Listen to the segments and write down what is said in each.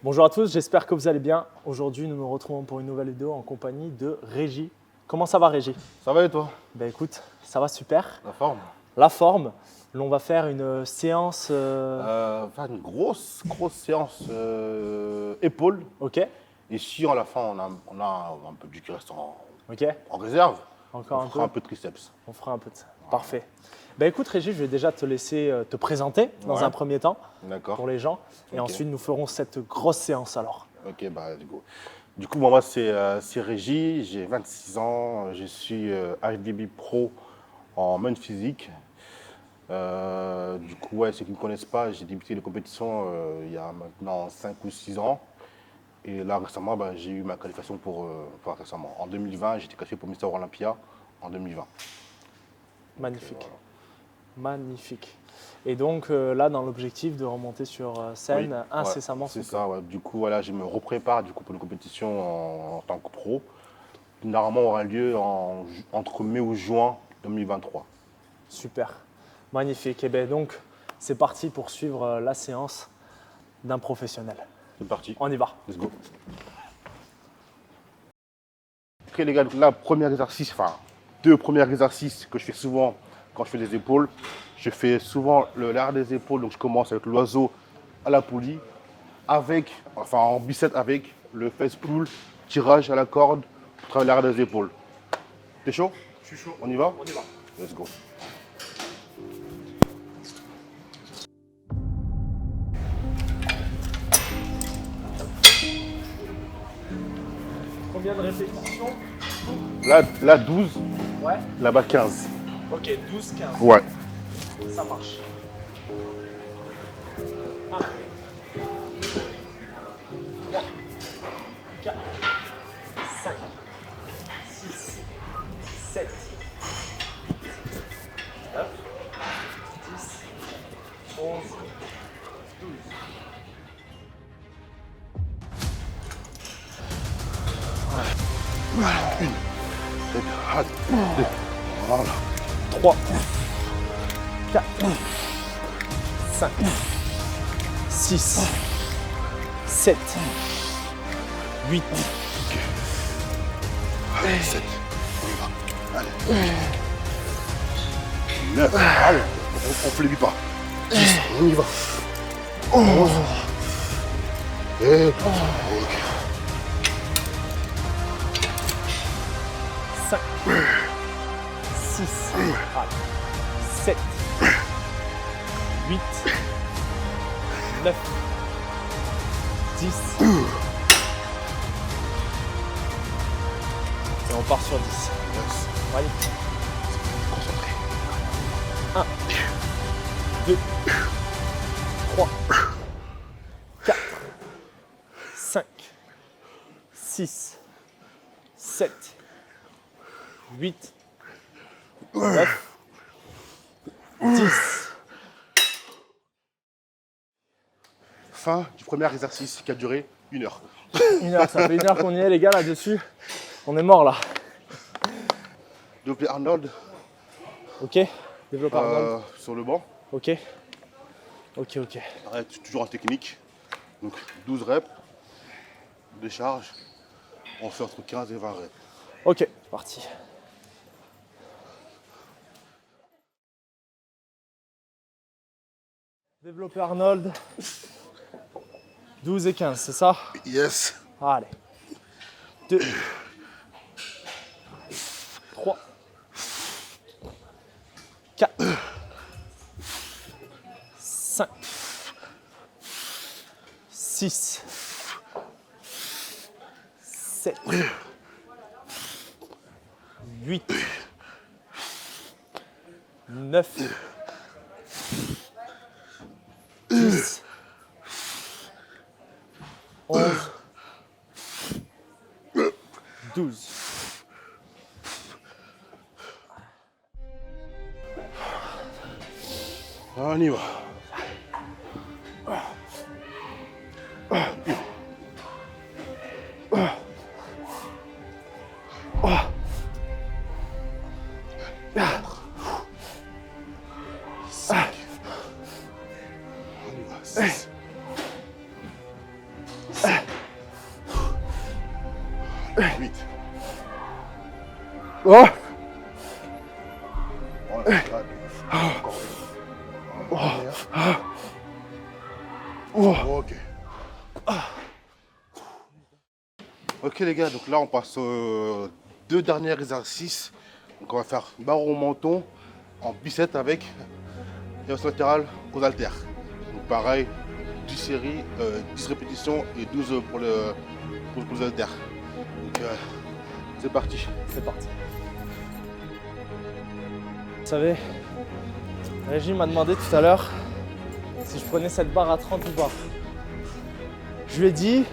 Bonjour à tous, j'espère que vous allez bien. Aujourd'hui, nous nous retrouvons pour une nouvelle vidéo en compagnie de Régis. Comment ça va, Régis? Ça va et toi? Ben écoute, ça va super. La forme? La forme. L'on va faire une séance. Faire une grosse séance épaules. Ok, Et si à la fin on a un peu du qui reste ok. en réserve, Encore on un fera peu. un peu de triceps. On fera un peu de ça. Parfait. Ben écoute, Régis, je vais déjà te laisser te présenter dans Ouais. un premier temps D'accord. pour les gens. Et Ok. ensuite, nous ferons cette grosse séance alors. Ok, bah du coup. Moi c'est Régis, j'ai 26 ans, je suis HDB Pro en main physique. Ceux qui ne me connaissent pas, j'ai débuté les compétitions il y a maintenant 5 ou 6 ans. Et là, récemment, j'ai eu ma qualification récemment. En 2020, j'ai été qualifié pour Mister Olympia en 2020. Magnifique. Magnifique. Et donc là, dans l'objectif de remonter sur scène Oui, incessamment. c'est sous peu. ça, ouais. Voilà, je me reprépare pour les compétitions en tant que pro. Qui normalement aura lieu entre mai ou juin 2023. Super, magnifique. Et bien donc, c'est parti pour suivre la séance d'un professionnel. C'est parti. On y va. Let's go. Ok les gars, donc là, deux premiers exercices que je fais souvent quand je fais des épaules. Je fais souvent l'arrière des épaules, donc je commence avec l'oiseau à la poulie, en bicep avec le face pull, tirage à la corde pour travailler l'arrière des épaules. T'es chaud? Je suis chaud. On y va? On y va. Let's go. Combien de répétitions? Là 12, Ouais. là-bas 15. Ok, 12, 15. Ouais. Ça marche. 1, 3, 4, 5, 6, 7, 9, 10, 11, 12. Voilà. 3, 4, 5, 6, 7, 8, 7. On y va. Allez. 9. Allez. On fait les 8 pas. 10. On y va. 11. Et. Ok. 5, 6, 7, 8, 9, 10. Et on part sur 10. Yes. Allez. Concentré. 1, 2, 3, 4, 5, 6, 7, 8, 9, 10. Fin du premier exercice qui a duré 1 heure. 1 heure, ça fait 1 heure qu'on y est les gars là-dessus. On est mort là. Développé Arnold Ok, développe Arnold. sur le banc. Ok. Ok. Arrête, toujours en technique. Donc 12 reps de charge. On fait entre 15 et 20 reps. Ok, c'est parti. Développer Arnold. 12 et 15, c'est ça? Yes. Allez. 2, 3, 4, 5, 6, 7, 8, 9, 10, 11, 12. On y va. 8. Oh. Voilà, encore ok. Ok les gars, donc là on passe aux 2 derniers exercices. Donc on va faire barre au menton en biceps avec élévation latérale aux haltères. Donc pareil, 10 séries, 10 répétitions et 12 pour les haltères. Donc c'est parti. C'est parti. Vous savez, Régis m'a demandé tout à l'heure si je prenais cette barre à 30 ou pas. Je lui ai dit,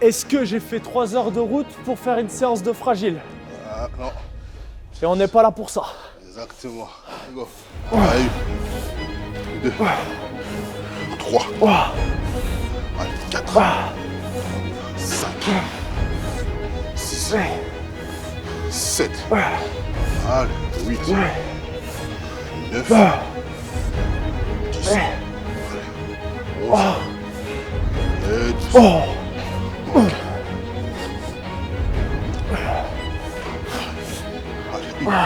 est-ce que j'ai fait 3 heures de route pour faire une séance de fragile? Non. Et on n'est pas là pour ça. Exactement. Go. Allez, 1, 2, 3, allez, 4, 5, 6, 7, allez, 8, 9, 10, allez, 11, et 12. Ok. Allez, 1,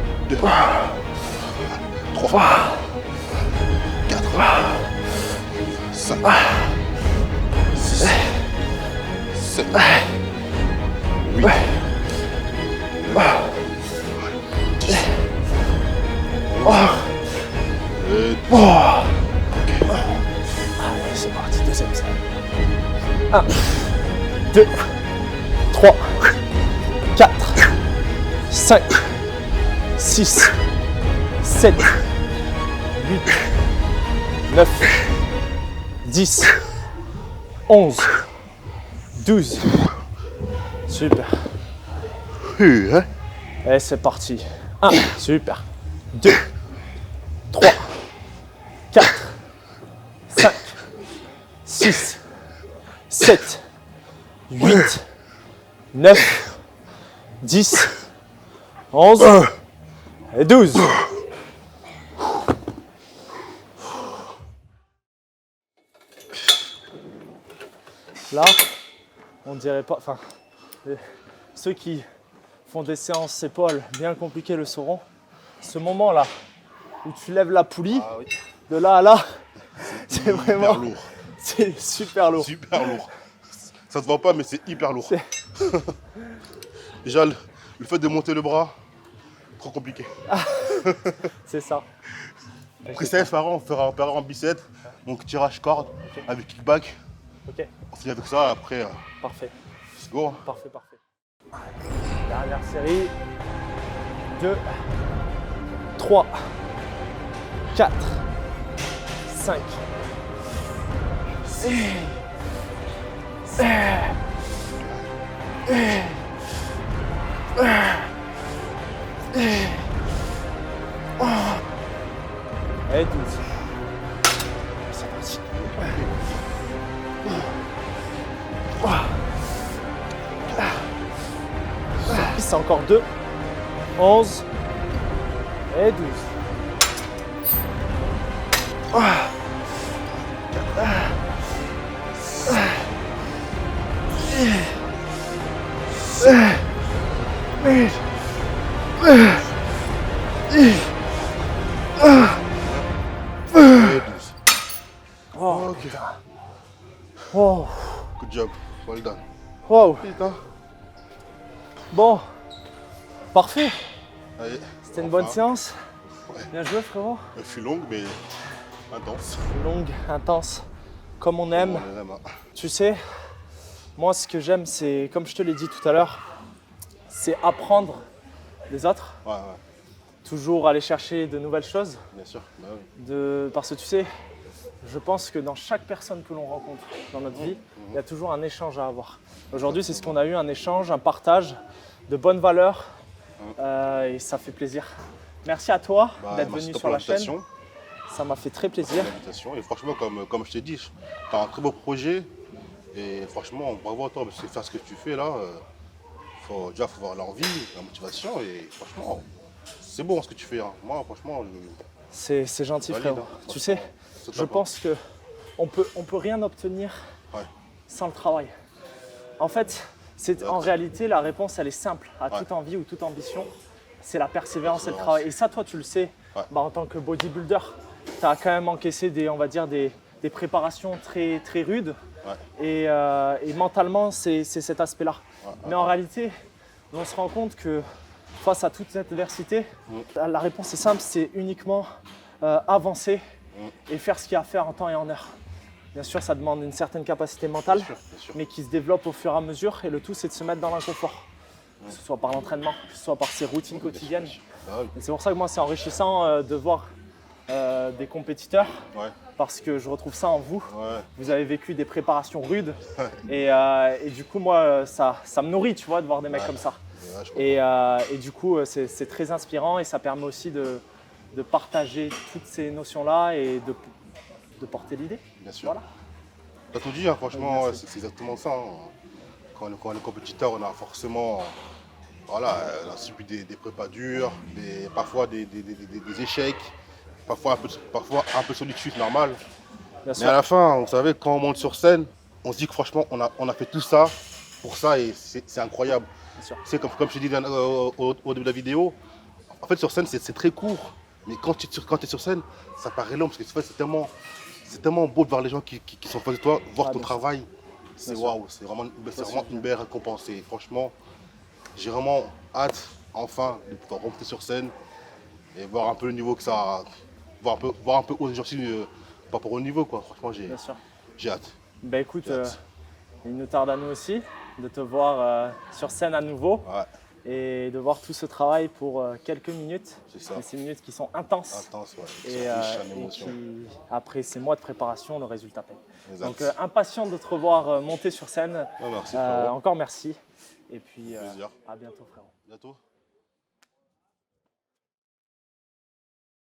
2, 3, 4, 5, 6, 7, 8, 9, 10, 11, et 12. Allez, c'est parti, deuxième série. 1, 2, 3, 4, 5, 6, 7, 8, 9, 10, 11, 12. Super. Et c'est parti. 1, super. 2, 3, 4, 5, 6, 7, 8, 9, 10, 11 et 12. Là, on dirait pas, enfin, ceux qui font des séances épaules bien compliquées le sauront. Ce moment-là, où tu lèves la poulie, de là à là, c'est vraiment lourd. C'est super lourd. Super lourd. Ça se voit pas, mais c'est hyper lourd. Déjà, le fait de monter le bras, trop compliqué. C'est ça. Après ça, on fera en biceps, donc tirage corde avec kickback. Ok, On finit avec ça, après, parfait. let's go. Parfait, parfait. Dernière série. 2, 3, 4, 5, 6, et 12. C'est parti. C'est encore 2, 11 et 12. Et 12. Oh, Ok. wow. Good job. Well done. Wow. Putain. Bon, parfait. Allez. C'était une bonne Enfin, séance. Ouais. Bien joué, frérot. Elle fut longue, mais intense. Longue, intense, comme on aime. On aime, hein. Tu sais, moi, ce que j'aime, c'est, comme je te l'ai dit tout à l'heure, c'est apprendre des autres. Ouais, Toujours aller chercher de nouvelles choses. bien sûr. Bah oui. Parce que tu sais, je pense que dans chaque personne que l'on rencontre dans notre vie, il y a toujours un échange à avoir. Aujourd'hui, c'est ce qu'on a eu, un échange, un partage de bonnes valeurs. Et ça fait plaisir. Merci à toi d'être Merci venu pour sur la chaîne. l'invitation. Ça m'a fait très plaisir. Et franchement, comme je t'ai dit, tu as un très beau projet. Et franchement, bravo à toi, parce que faire ce que tu fais là, faut avoir l'envie, la motivation. Et franchement, c'est bon ce que tu fais. Hein. Moi, franchement, C'est gentil, valide, frérot. hein. Tu sais, C'est je top, hein. pense qu'on peut rien obtenir Ouais. sans le travail. En fait, En réalité, la réponse, elle est simple à toute envie ou toute ambition. C'est la persévérance et le travail. Et ça, toi, tu le sais, en tant que bodybuilder, tu as quand même encaissé on va dire des préparations très, très rudes. Et mentalement, c'est cet aspect-là. Mais en réalité, on se rend compte que face à toute cette adversité, la réponse est simple, c'est uniquement avancer et faire ce qu'il y a à faire en temps et en heure. Bien sûr, ça demande une certaine capacité mentale, bien sûr. mais qui se développe au fur et à mesure. Et le tout, c'est de se mettre dans l'inconfort, que ce soit par l'entraînement, que ce soit par ses routines quotidiennes. Et c'est pour ça que moi, c'est enrichissant de voir des compétiteurs, parce que je retrouve ça en vous. Vous avez vécu des préparations rudes, et du coup, moi, ça me nourrit, tu vois, de voir des mecs comme ça. Et du coup, c'est très inspirant et ça permet aussi de partager toutes ces notions-là et de porter l'idée. Bien sûr. Voilà. Tu as tout dit, hein, franchement, c'est exactement ça. Hein. Quand on est compétiteur, on a forcément on a subi des prépas durs, parfois des échecs, parfois un peu de solitude, normal. Mais à la fin, vous savez, quand on monte sur scène, on se dit que franchement, on a fait tout ça pour ça et c'est incroyable. C'est comme je t'ai dit au début de la vidéo, en fait sur scène c'est très court, mais quand tu es sur scène, ça paraît long parce que c'est tellement beau de voir les gens qui sont en face de toi, voir ton travail. C'est waouh, c'est vraiment une belle récompense. Et franchement, j'ai vraiment hâte enfin de pouvoir remonter sur scène et voir un peu le niveau que ça a, voir un peu aujourd'hui par rapport au niveau quoi. Franchement, j'ai hâte. Bah écoute, il nous tarde à nous aussi de te voir sur scène à nouveau et de voir tout ce travail pour quelques minutes. C'est ça. Et ces minutes qui sont intenses. Et qui, après ces mois de préparation, le résultat paye. Exact. Donc impatient de te revoir monter sur scène. Merci, encore merci. Et puis plaisir. à bientôt frérot. Bientôt.